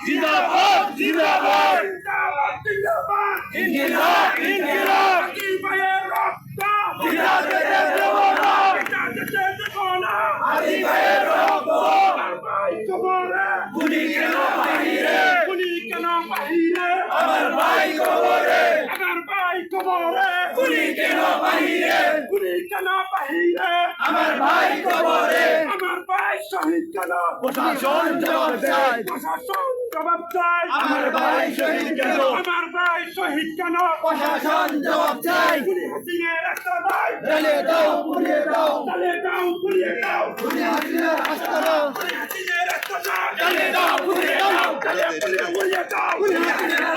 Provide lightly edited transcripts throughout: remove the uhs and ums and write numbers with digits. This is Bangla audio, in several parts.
জিন্দাবাদ জিন্দাবাদ ইনকিলাব ইনকিলাব আদি ভাইয়ের রক্ত গুলি কেন বাহিরে আমার ভাই কবরে গুলি কেন বাহিরে আমার ভাই কবরে শহীদ কেন প্রশাসন জবাব চাই আমার ভাই শহীদ কেন প্রশাসন জবাব চাই জ্বালিয়ে দাও পুড়িয়ে দাও গুলি হাসিনার আস্তানা জ্বালিয়ে দাও পুড়িয়ে দাও গুলি হাসিনার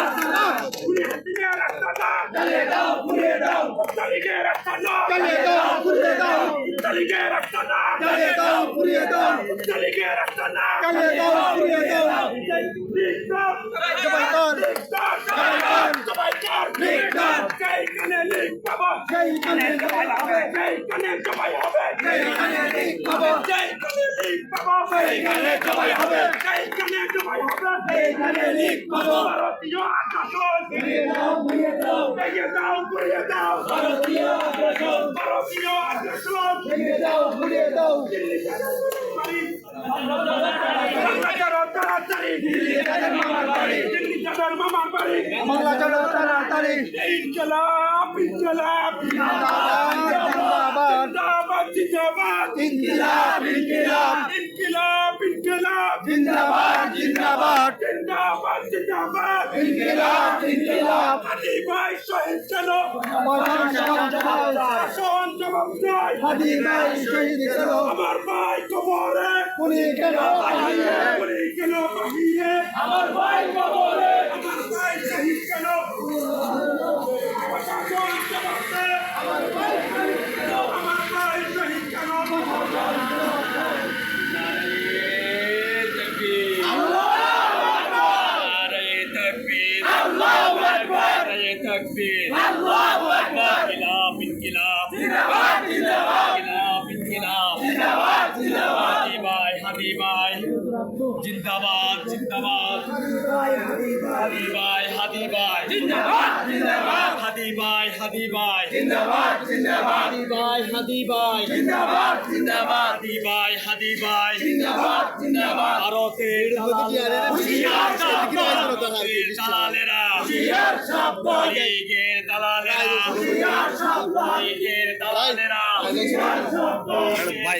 আস্তানা জ্বালিয়ে দাও পুড়িয়ে দাও জ্বালিয়ে দাও পুড়িয়ে দাও জ্বালিয়ে দাও পুড়িয়ে দাও জ্বালিয়ে দাও পুড়িয়ে দাও বাংলা চলো তাড়াতাড়ি ইনকিলাব ইনকিলাব জিন্দাবাদ ইনকিলাব ইনকিলাব ইনকিলাব ইনকিলাব জিন্দাবাদ জিন্দাবাদ ইনকিলাব ইনকিলাব হাদি ভাই শহীদ কেন প্রশাসন জবাব চাই হাদি ভাই শহীদ কেন আমার ভাই কবরে গুলি কেন বাহিরে আমার ভাই কবরে আমার ভাই শহীদ কেন প্রশাসন জবাব চাই আমার ভাই শহীদ কেন تكبير الله اكبر انقلاب انقلاب জিন্দাবাদ জিন্দাবাদ انقلاب انقلاب জিন্দাবাদ জিন্দাবাদ হাদি ভাই জিন্দাবাদ জিন্দাবাদ হাদি ভাই জিন্দাবাদ জিন্দাবাদ হাদি ভাই জিন্দাবাদ জিন্দাবাদ হাদি ভাই জিন্দাবাদ জিন্দাবাদ হাদি ভাই জিন্দাবাদ জিন্দাবাদ ভারতের হুঁশিয়ার সাবধান দালালেরা হুঁশিয়ার সাবধান লীগের দালালেরা হুঁশিয়ার সাবধান লীগের দালালেরা হুঁশিয়ার সাবধান ভাই